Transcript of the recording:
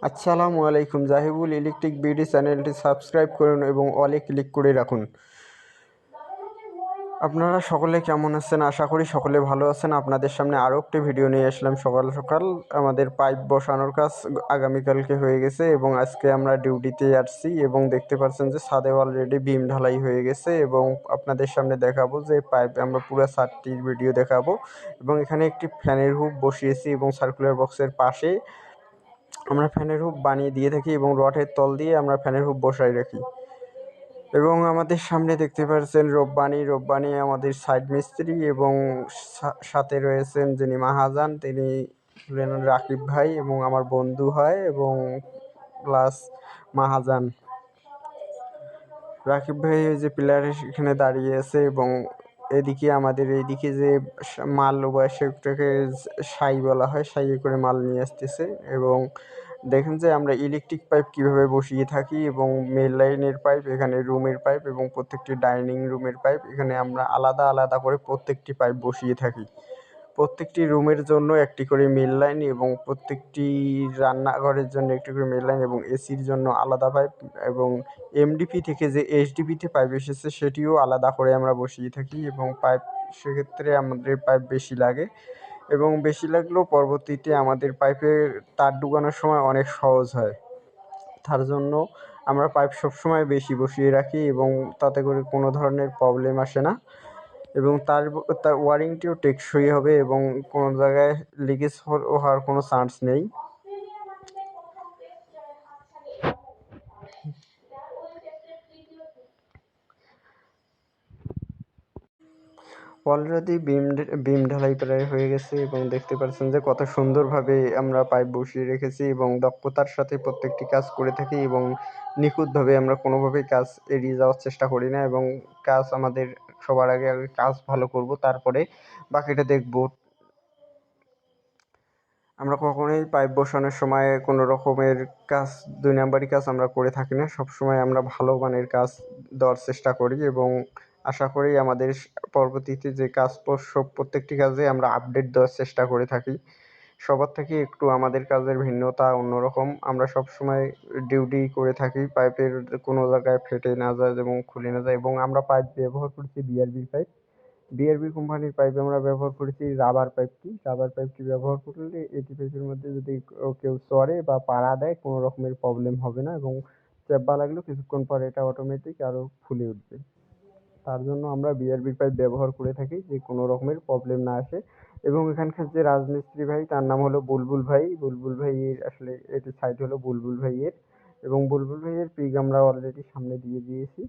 আসসালামু আলাইকুম। জাহিবুল electric BD চ্যানেলটি সাবস্ক্রাইব করুন এবং অলে ক্লিক করে রাখুন। আপনারা সকলে কেমন আছেন? আশা করি সকলে ভালো আছেন। আপনাদের সামনে আরও একটি ভিডিও নিয়ে আসলাম সকাল সকাল। আমাদের পাইপ বসানোর কাজ আগামীকালকে হয়ে গেছে এবং আজকে আমরা ডিউটিতে আসছি এবং দেখতে পাচ্ছেন যে ছাদে অলরেডি বিম ঢালাই হয়ে গেছে এবং আপনাদের সামনে দেখাবো যে পাইপ আমরা পুরো ছাদটির ভিডিও দেখাবো এবং এখানে একটি ফ্যানের হুক বসিয়েছি এবং সার্কুলার বক্সের পাশে আমরা ফ্যানের হুক বানিয়ে দিয়ে থাকি এবং রডের তল দিয়ে আমরা ফ্যানের হুক বসাই রাখি। এবং আমাদের সামনে দেখতে পাচ্ছেন রব্বানি আমাদের সাইড মিস্ত্রি এবং সাথে রয়েছেন যিনি মাহাজান, তিনি হলেন রাকিব ভাই এবং আমার বন্ধু হয় এবং প্লাস মাহাজান। রাকিব ভাই ওই যে পিলারের এখানে দাঁড়িয়ে আছে এবং এদিকে আমাদের এইদিকে যে মাল সেটাকে সাই বলা হয়, সাইয়ে করে মাল নিয়ে আসতেছে। এবং দেখেন যে আমরা ইলেকট্রিক পাইপ কিভাবে বসিয়ে থাকি এবং মেল লাইনের পাইপ, এখানে রুমের পাইপ এবং প্রত্যেকটি ডাইনিং রুমের পাইপ, এখানে আমরা আলাদা আলাদা করে প্রত্যেকটি পাইপ বসিয়ে থাকি। প্রত্যেকটি রুমের জন্য একটি করে মেল লাইন এবং প্রত্যেকটি রান্নাঘরের জন্য একটি করে মেল লাইন এবং এসির জন্য আলাদা পাইপ এবং এমডিপি থেকে যে এইচডিপিতে পাইপ এসেছে সেটিও আলাদা করে আমরা বসিয়ে থাকি এবং পাইপ সেক্ষেত্রে আমাদের পাইপ বেশি লাগে এবং বেশি লাগলেও পরবর্তীতে আমাদের পাইপের তার ঢুকানোর সময় অনেক সহজ হয়। তার জন্য আমরা পাইপ সবসময় বেশি বসিয়ে রাখি এবং তাতে করে কোনো ধরনের প্রবলেম আসে না এবং তার ওয়ারিংটিও টেকসই হবে এবং কোনো জায়গায় লিকেজ হওয়ার কোনো চান্স নেই। অলরেডি বিম ঢালাই প্রায় হয়ে গেছে এবং দেখতে পাচ্ছেন যে কত সুন্দরভাবে আমরা পাইপ বসিয়ে রেখেছি এবং দক্ষতার সাথে প্রত্যেকটি কাজ করে থাকি এবং নিখুঁতভাবে আমরা কোনোভাবেই কাজ এড়িয়ে যাওয়ার চেষ্টা করি না এবং কাজ আমাদের সবার আগে কাজ ভালো করব, তারপরে বাকিটা দেখব। আমরা কখনোই পাইপ বসানোর সময় কোনো রকমের কাজ ২ নাম্বারি কাজ আমরা করে থাকি না। সবসময় আমরা ভালো মানের কাজ দেওয়ার চেষ্টা করি এবং আশা করি আমাদের পরবর্তীতে যে কাজ প্রত্যেকটি কাজে আমরা আপডেট দেওয়ার চেষ্টা করে থাকি। সবার থেকে একটু আমাদের কাজের ভিন্নতা অন্যরকম। আমরা সবসময় ডিউটি করে থাকি পাইপের কোনো জায়গায় ফেটে না যায় এবং খুলে না যায় এবং আমরা পাইপ ব্যবহার করছি বিআরবির পাইপ। বিআরবি কোম্পানির পাইপ আমরা ব্যবহার করেছি রাবার পাইপটি ব্যবহার করলে এটি পাইপের মধ্যে যদি কেউ চড়ে বা পাড়া দেয় কোনো রকমের প্রবলেম হবে না এবং চাপা লাগলেও কিছুক্ষণ পরে এটা অটোমেটিক আরও ফুলে উঠবে। তার জন্য আমরা বিআরবির পাইপ ব্যবহার করে থাকি যে কোনো রকমের প্রবলেম না আসে এবং এখানকার যে রাজমিস্ত্রি ভাই তার নাম হলো বুলবুল ভাইয়ের আসলে এটি সাইট হলো বুলবুল ভাইয়ের এবং বুলবুল ভাইয়ের পিক আমরা অলরেডি সামনে দিয়ে দিয়েছি।